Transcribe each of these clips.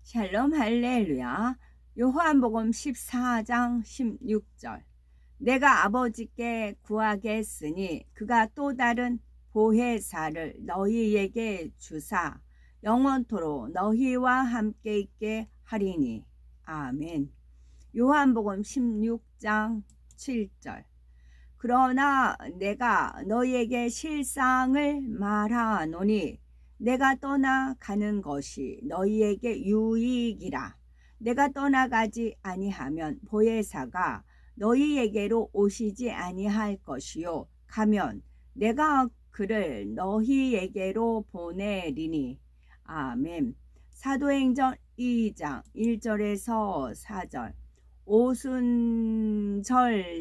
샬롬 할렐루야. 요한복음 14장 16절. 내가 아버지께 구하겠으니 그가 또 다른 보혜사를 너희에게 주사 영원토록 너희와 함께 있게 하리니. 아멘. 요한복음 16장 7절. 그러나 내가 너희에게 실상을 말하노니 내가 떠나가는 것이 너희에게 유익이라. 내가 떠나가지 아니하면 보혜사가 너희에게로 오시지 아니할 것이요 가면 내가 그를 너희에게로 보내리니. 아멘. 사도행전 2장 1절에서 4절. 오순절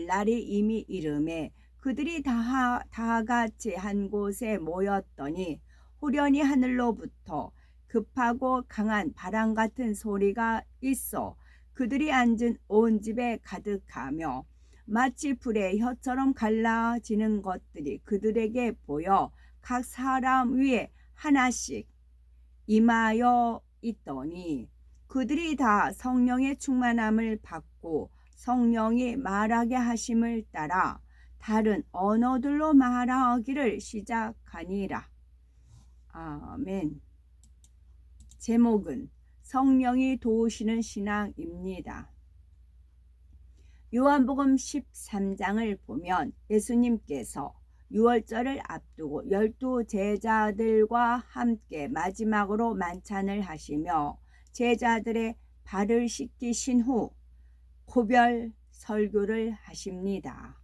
날이 이미 이름에 그들이 다 같이 한 곳에 모였더니 후련히 하늘로부터 급하고 강한 바람 같은 소리가 있어 그들이 앉은 온 집에 가득하며 마치 불의 혀처럼 갈라지는 것들이 그들에게 보여 각 사람 위에 하나씩 임하여 있더니 그들이 다 성령의 충만함을 받고 성령이 말하게 하심을 따라 다른 언어들로 말하기를 시작하니라. 아멘. 제목은 성령이 도우시는 신앙입니다. 요한복음 13장을 보면 예수님께서 유월절을 앞두고 12 제자들과 함께 마지막으로 만찬을 하시며 제자들의 발을 씻기신 후 고별 설교를 하십니다.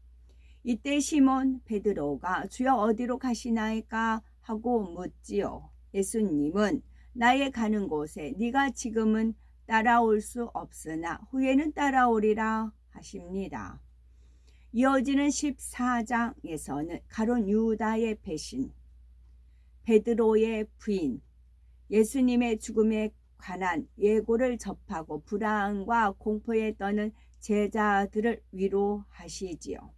이때 시몬 베드로가 주여 어디로 가시나이까 하고 묻지요. 예수님은 나의 가는 곳에 네가 지금은 따라올 수 없으나 후에는 따라오리라 하십니다. 이어지는 14장에서는 가룟 유다의 배신, 베드로의 부인, 예수님의 죽음에 관한 예고를 접하고 불안과 공포에 떠는 제자들을 위로하시지요.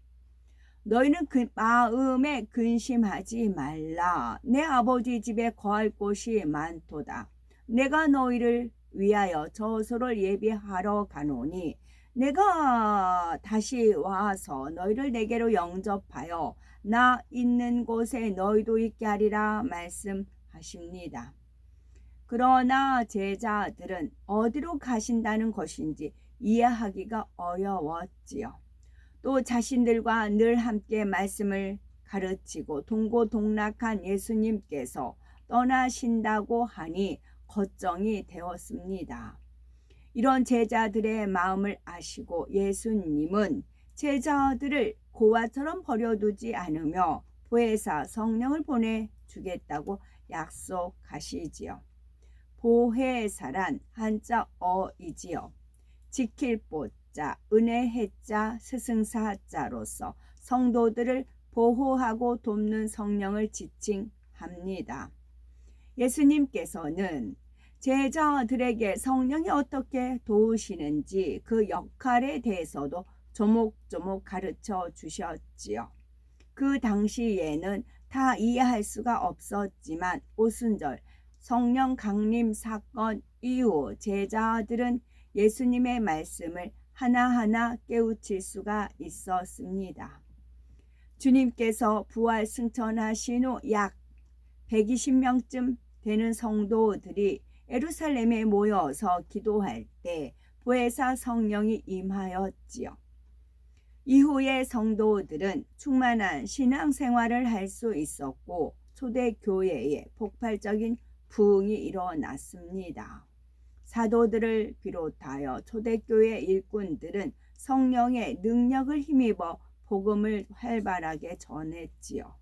너희는 그 마음에 근심하지 말라. 내 아버지 집에 거할 곳이 많도다. 내가 너희를 위하여 저소를 예비하러 가노니 내가 다시 와서 너희를 내게로 영접하여 나 있는 곳에 너희도 있게 하리라 말씀하십니다. 그러나 제자들은 어디로 가신다는 것인지 이해하기가 어려웠지요. 또 자신들과 늘 함께 말씀을 가르치고 동고동락한 예수님께서 떠나신다고 하니 걱정이 되었습니다. 이런 제자들의 마음을 아시고 예수님은 제자들을 고아처럼 버려두지 않으며 보혜사 성령을 보내주겠다고 약속하시지요. 보혜사란 한자 어이지요. 지킬 보자, 은혜 해자, 스승사 자로서 성도들을 보호하고 돕는 성령을 지칭합니다. 예수님께서는 제자들에게 성령이 어떻게 도우시는지 그 역할에 대해서도 조목조목 가르쳐 주셨지요. 그 당시에는 다 이해할 수가 없었지만 오순절 성령 강림 사건 이후 제자들은 예수님의 말씀을 하나하나 깨우칠 수가 있었습니다. 주님께서 부활 승천하신 후 약 120명쯤 되는 성도들이 예루살렘에 모여서 기도할 때 보혜사 성령이 임하였지요. 이후에 성도들은 충만한 신앙생활을 할 수 있었고 초대교회에 폭발적인 부흥이 일어났습니다. 사도들을 비롯하여 초대교회 일꾼들은 성령의 능력을 힘입어 복음을 활발하게 전했지요.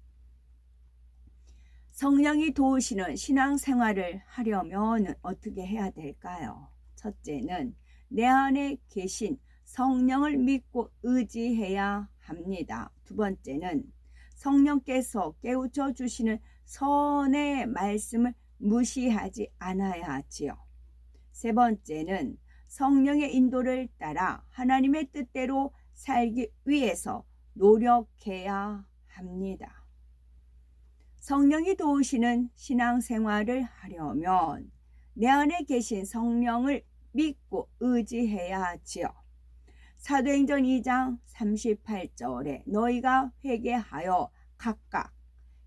성령이 도우시는 신앙생활을 하려면 어떻게 해야 될까요? 첫째는 내 안에 계신 성령을 믿고 의지해야 합니다. 두 번째는 성령께서 깨우쳐 주시는 선의 말씀을 무시하지 않아야 하지요. 세 번째는 성령의 인도를 따라 하나님의 뜻대로 살기 위해서 노력해야 합니다. 성령이 도우시는 신앙생활을 하려면 내 안에 계신 성령을 믿고 의지해야 하지요. 사도행전 2장 38절에 너희가 회개하여 각각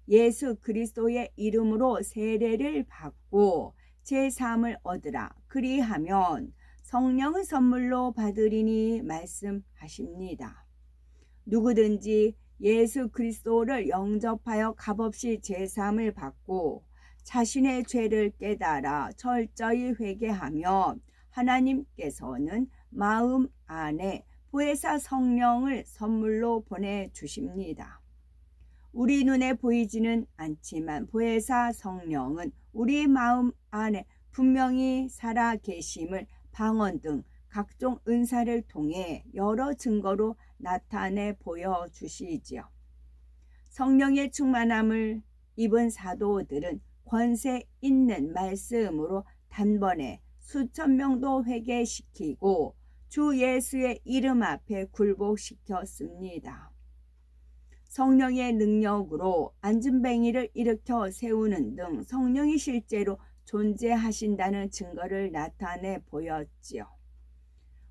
예수 그리스도의 이름으로 세례를 받고 제3을 얻으라. 그리하면 성령을 선물로 받으리니 말씀하십니다. 누구든지 예수 그리스도를 영접하여 값없이 제3을 받고 자신의 죄를 깨달아 철저히 회개하면 하나님께서는 마음 안에 보혜사 성령을 선물로 보내주십니다. 우리 눈에 보이지는 않지만 보혜사 성령은 우리 마음 안에 분명히 살아 계심을 방언 등 각종 은사를 통해 여러 증거로 나타내 보여주시지요. 성령의 충만함을 입은 사도들은 권세 있는 말씀으로 단번에 수천 명도 회개시키고 주 예수의 이름 앞에 굴복시켰습니다. 성령의 능력으로 안진뱅이를 일으켜 세우는 등 성령이 실제로 존재하신다는 증거를 나타내 보였지요.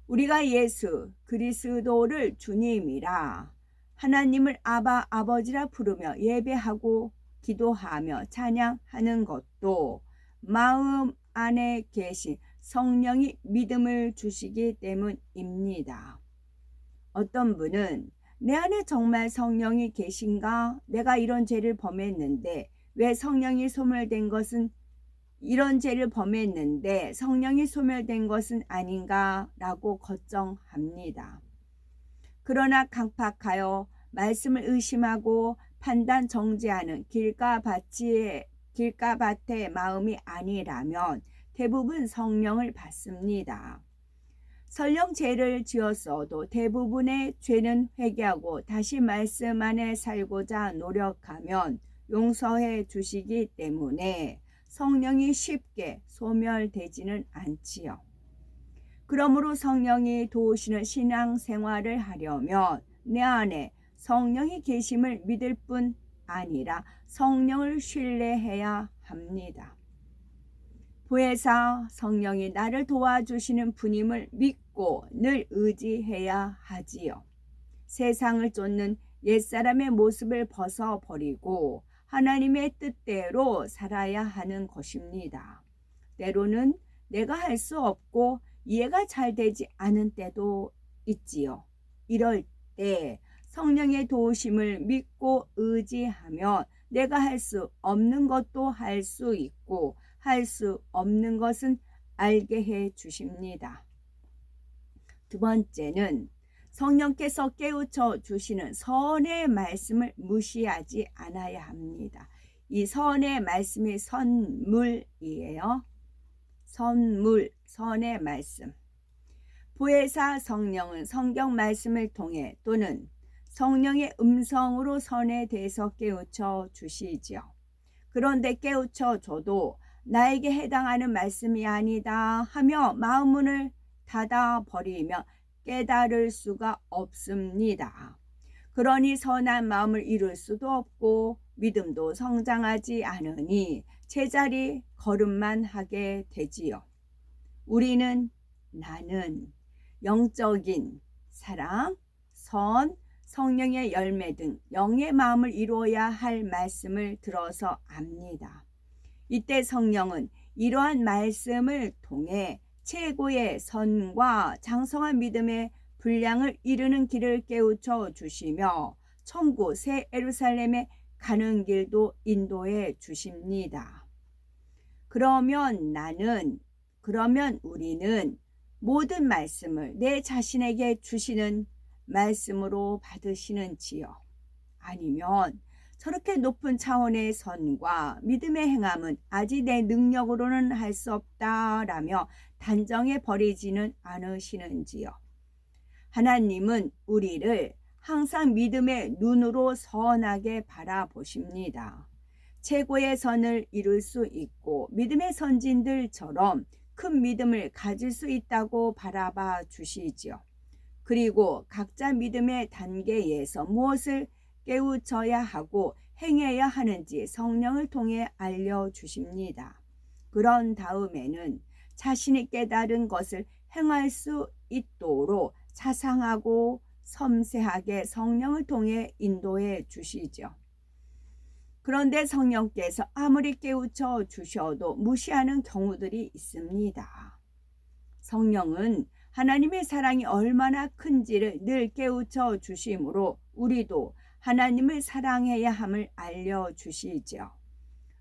우리가 예수 그리스도를 주님이라 하나님을 아바 아버지라 부르며 예배하고 기도하며 찬양하는 것도 마음 안에 계신 성령이 믿음을 주시기 때문입니다. 어떤 분은 내 안에 정말 성령이 계신가? 내가 이런 죄를 범했는데 왜 성령이 소멸된 것은 이런 죄를 범했는데 성령이 소멸된 것은 아닌가? 라고 걱정합니다. 그러나 강팍하여 말씀을 의심하고 판단 정죄하는 길가밭의 마음이 아니라면 대부분 성령을 받습니다. 설령 죄를 지었어도 대부분의 죄는 회개하고 다시 말씀 안에 살고자 노력하면 용서해 주시기 때문에 성령이 쉽게 소멸되지는 않지요. 그러므로 성령이 도우시는 신앙생활을 하려면 내 안에 성령이 계심을 믿을 뿐 아니라 성령을 신뢰해야 합니다. 보혜사 성령이 나를 도와주시는 분임을 믿고 늘 의지해야 하지요. 세상을 쫓는 옛사람의 모습을 벗어버리고 하나님의 뜻대로 살아야 하는 것입니다. 때로는 내가 할 수 없고 이해가 잘 되지 않은 때도 있지요. 이럴 때 성령의 도우심을 믿고 의지하면 내가 할 수 없는 것도 할 수 있고 할 수 없는 것은 알게 해 주십니다. 두 번째는 성령께서 깨우쳐 주시는 선의 말씀을 무시하지 않아야 합니다. 이 선의 말씀이 선물이에요. 선물, 선의 말씀. 보혜사 성령은 성경 말씀을 통해 또는 성령의 음성으로 선에 대해서 깨우쳐 주시지요. 그런데 깨우쳐 줘도 나에게 해당하는 말씀이 아니다 하며 마음문을 닫아버리며 깨달을 수가 없습니다. 그러니 선한 마음을 이룰 수도 없고 믿음도 성장하지 않으니 제자리 걸음만 하게 되지요. 나는 영적인 사랑, 선, 성령의 열매 등 영의 마음을 이루어야 할 말씀을 들어서 압니다. 이때 성령은 이러한 말씀을 통해 최고의 선과 장성한 믿음의 분량을 이루는 길을 깨우쳐 주시며 천국 새 예루살렘에 가는 길도 인도해 주십니다. 그러면 우리는 모든 말씀을 내 자신에게 주시는 말씀으로 받으시는지요? 아니면 저렇게 높은 차원의 선과 믿음의 행함은 아직 내 능력으로는 할 수 없다라며 단정해 버리지는 않으시는지요? 하나님은 우리를 항상 믿음의 눈으로 선하게 바라보십니다. 최고의 선을 이룰 수 있고 믿음의 선진들처럼 큰 믿음을 가질 수 있다고 바라봐 주시지요. 그리고 각자 믿음의 단계에서 무엇을 깨우쳐야 하고 행해야 하는지 성령을 통해 알려주십니다. 그런 다음에는 자신이 깨달은 것을 행할 수 있도록 자상하고 섬세하게 성령을 통해 인도해 주시죠. 그런데 성령께서 아무리 깨우쳐 주셔도 무시하는 경우들이 있습니다. 성령은 하나님의 사랑이 얼마나 큰지를 늘 깨우쳐 주심으로 우리도 하나님을 사랑해야 함을 알려주시죠.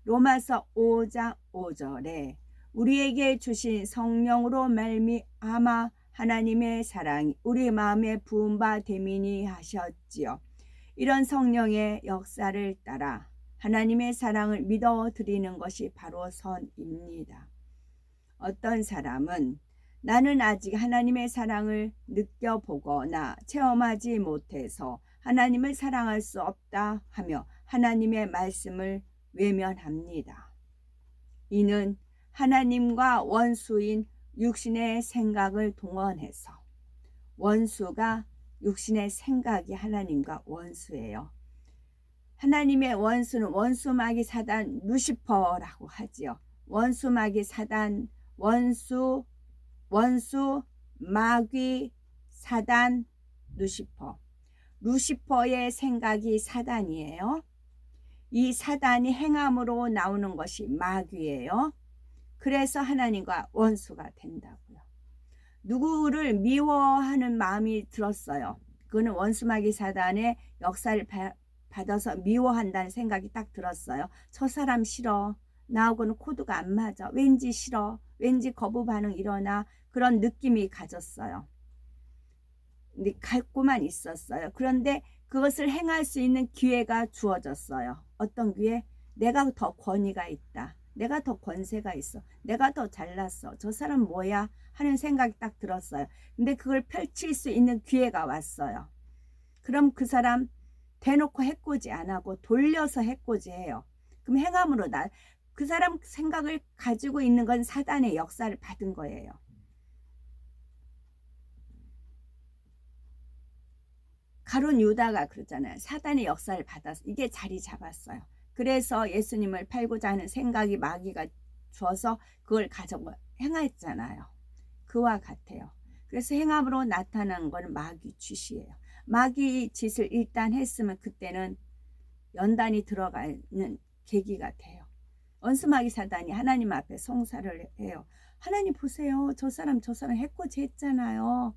로마서 5장 5절에 우리에게 주신 성령으로 말미암아 하나님의 사랑이 우리 마음에 부은 바 되미니 하셨지요. 이런 성령의 역사를 따라 하나님의 사랑을 믿어드리는 것이 바로 선입니다. 어떤 사람은 나는 아직 하나님의 사랑을 느껴보거나 체험하지 못해서 하나님을 사랑할 수 없다 하며 하나님의 말씀을 외면합니다. 이는 하나님과 원수인 육신의 생각을 동원해서, 원수가 육신의 생각이 하나님과 원수예요. 하나님의 원수는 원수마귀 사단 루시퍼라고 하지요. 원수마귀 사단, 원수 마귀 사단 루시퍼. 루시퍼의 생각이 사단이에요. 이 사단이 행함으로 나오는 것이 마귀예요. 그래서 하나님과 원수가 된다고요. 누구를 미워하는 마음이 들었어요. 그거는 원수마귀 사단의 역사를 받아서 미워한다는 생각이 딱 들었어요. 저 사람 싫어. 나하고는 코드가 안 맞아. 왠지 싫어. 왠지 거부 반응 일어나. 그런 느낌이 가졌어요. 근데 갖고만 있었어요. 그런데 그것을 행할 수 있는 기회가 주어졌어요. 어떤 기회? 내가 더 권위가 있다. 내가 더 권세가 있어. 내가 더 잘났어. 저 사람 뭐야? 하는 생각이 딱 들었어요. 근데 그걸 펼칠 수 있는 기회가 왔어요. 그럼 그 사람 대놓고 해코지 안 하고 돌려서 해코지해요. 그럼 행함으로 그 사람 생각을 가지고 있는 건 사단의 역사를 받은 거예요. 가룟 유다가 그러잖아요. 사단의 역사를 받아서 이게 자리 잡았어요. 그래서 예수님을 팔고자 하는 생각이 마귀가 줘서 그걸 가지고 행했잖아요. 그와 같아요. 그래서 행함으로 나타난 건 마귀 짓이에요. 마귀 짓을 일단 했으면 그때는 연단이 들어가는 계기가 돼요. 원수마귀 사단이 하나님 앞에 송사를 해요. 하나님 보세요. 저 사람 해코지 했잖아요.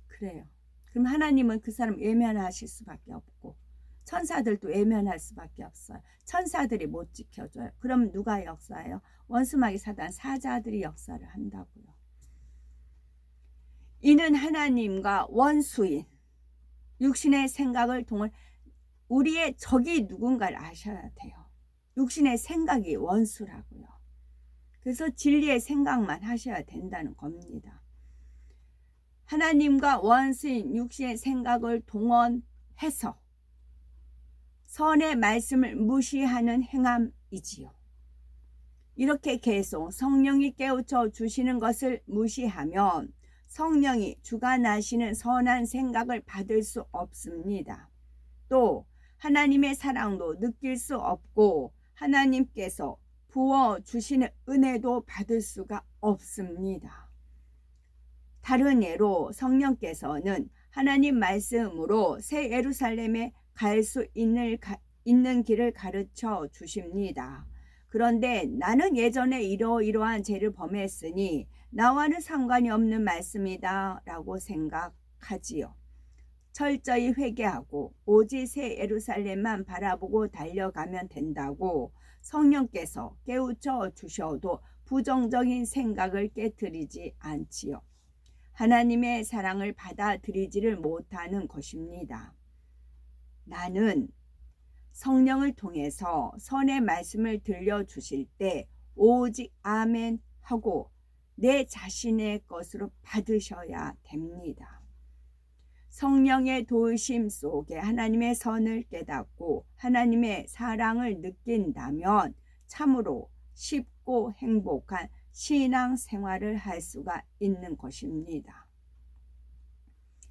그래요. 그럼 하나님은 그 사람 외면하실 수밖에 없고 천사들도 외면할 수밖에 없어요. 천사들이 못 지켜줘요. 그럼 누가 역사해요? 원수마귀 사단 사자들이 역사를 한다고요. 이는 하나님과 원수인 육신의 생각을 통해 우리의 적이 누군가를 아셔야 돼요. 육신의 생각이 원수라고요. 그래서 진리의 생각만 하셔야 된다는 겁니다. 하나님과 원수인 육신의 생각을 동원해서 선의 말씀을 무시하는 행함이지요. 이렇게 계속 성령이 깨우쳐 주시는 것을 무시하면 성령이 주관하시는 선한 생각을 받을 수 없습니다. 또 하나님의 사랑도 느낄 수 없고 하나님께서 부어주시는 은혜도 받을 수가 없습니다. 다른 예로 성령께서는 하나님 말씀으로 새 예루살렘에 갈 수 있는 길을 가르쳐 주십니다. 그런데 나는 예전에 이러이러한 죄를 범했으니 나와는 상관이 없는 말씀이다 라고 생각하지요. 철저히 회개하고 오직 새 예루살렘만 바라보고 달려가면 된다고 성령께서 깨우쳐 주셔도 부정적인 생각을 깨트리지 않지요. 하나님의 사랑을 받아들이지를 못하는 것입니다. 나는 성령을 통해서 선의 말씀을 들려주실 때 오직 아멘 하고 내 자신의 것으로 받으셔야 됩니다. 성령의 도우심 속에 하나님의 선을 깨닫고 하나님의 사랑을 느낀다면 참으로 쉽고 행복한 신앙 생활을 할 수가 있는 것입니다.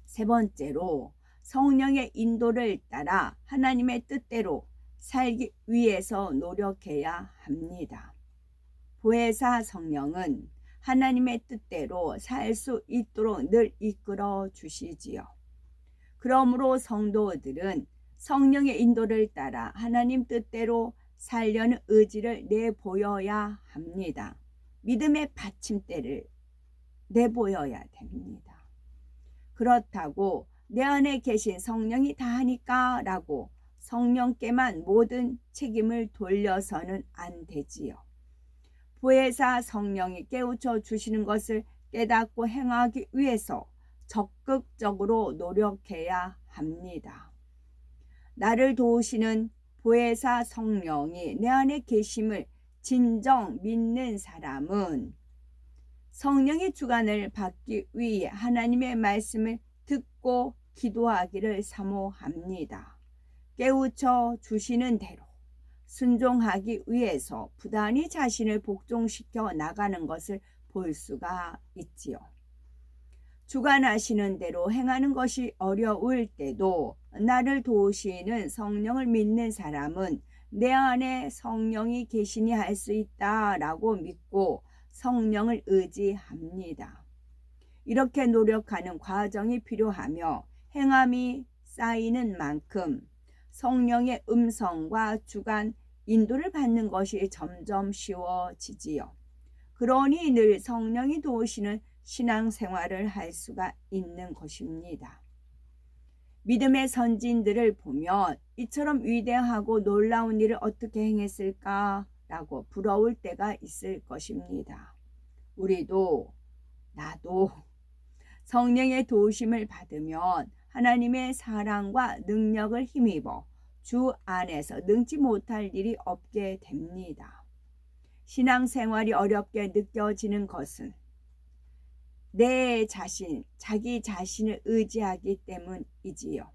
세 번째로 성령의 인도를 따라 하나님의 뜻대로 살기 위해서 노력해야 합니다. 보혜사 성령은 하나님의 뜻대로 살 수 있도록 늘 이끌어 주시지요. 그러므로 성도들은 성령의 인도를 따라 하나님 뜻대로 살려는 의지를 내보여야 합니다. 믿음의 받침대를 내보여야 됩니다. 그렇다고 내 안에 계신 성령이 다 하니까 라고 성령께만 모든 책임을 돌려서는 안 되지요. 보혜사 성령이 깨우쳐 주시는 것을 깨닫고 행하기 위해서 적극적으로 노력해야 합니다. 나를 도우시는 보혜사 성령이 내 안에 계심을 진정 믿는 사람은 성령의 주관을 받기 위해 하나님의 말씀을 듣고 기도하기를 사모합니다. 깨우쳐 주시는 대로 순종하기 위해서 부단히 자신을 복종시켜 나가는 것을 볼 수가 있지요. 주관하시는 대로 행하는 것이 어려울 때도 나를 도우시는 성령을 믿는 사람은 내 안에 성령이 계시니 할 수 있다라고 믿고 성령을 의지합니다. 이렇게 노력하는 과정이 필요하며 행함이 쌓이는 만큼 성령의 음성과 주관, 인도를 받는 것이 점점 쉬워지지요. 그러니 늘 성령이 도우시는 신앙생활을 할 수가 있는 것입니다. 믿음의 선진들을 보면 이처럼 위대하고 놀라운 일을 어떻게 행했을까라고 부러울 때가 있을 것입니다. 우리도 나도 성령의 도우심을 받으면 하나님의 사랑과 능력을 힘입어 주 안에서 능치 못할 일이 없게 됩니다. 신앙생활이 어렵게 느껴지는 것은 내 자신, 자기 자신을 의지하기 때문이지요.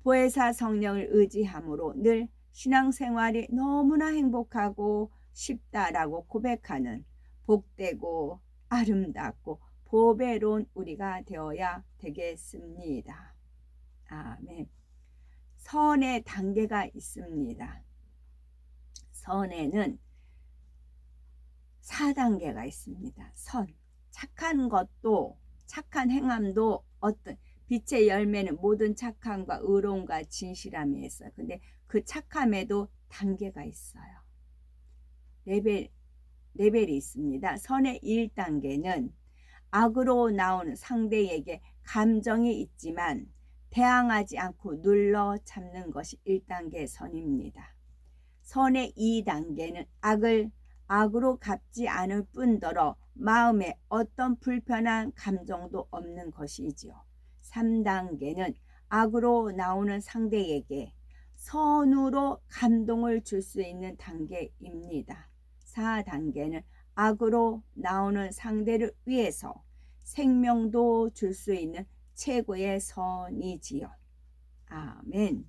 보혜사 성령을 의지함으로 늘 신앙생활이 너무나 행복하고 쉽다라고 고백하는 복되고 아름답고 보배로운 우리가 되어야 되겠습니다. 아멘. 선의 단계가 있습니다. 선에는 4단계가 있습니다. 선. 착한 것도, 착한 행함도 어떤 빛의 열매는 모든 착함과 의로움과 진실함이 있어요. 근데 그 착함에도 단계가 있어요. 레벨이 있습니다. 선의 1단계는 악으로 나오는 상대에게 감정이 있지만 대항하지 않고 눌러 참는 것이 1단계 선입니다. 선의 2단계는 악으로 갚지 않을 뿐더러 마음에 어떤 불편한 감정도 없는 것이지요. 3단계는 악으로 나오는 상대에게 선으로 감동을 줄 수 있는 단계입니다. 4단계는 악으로 나오는 상대를 위해서 생명도 줄 수 있는 최고의 선이지요. 아멘.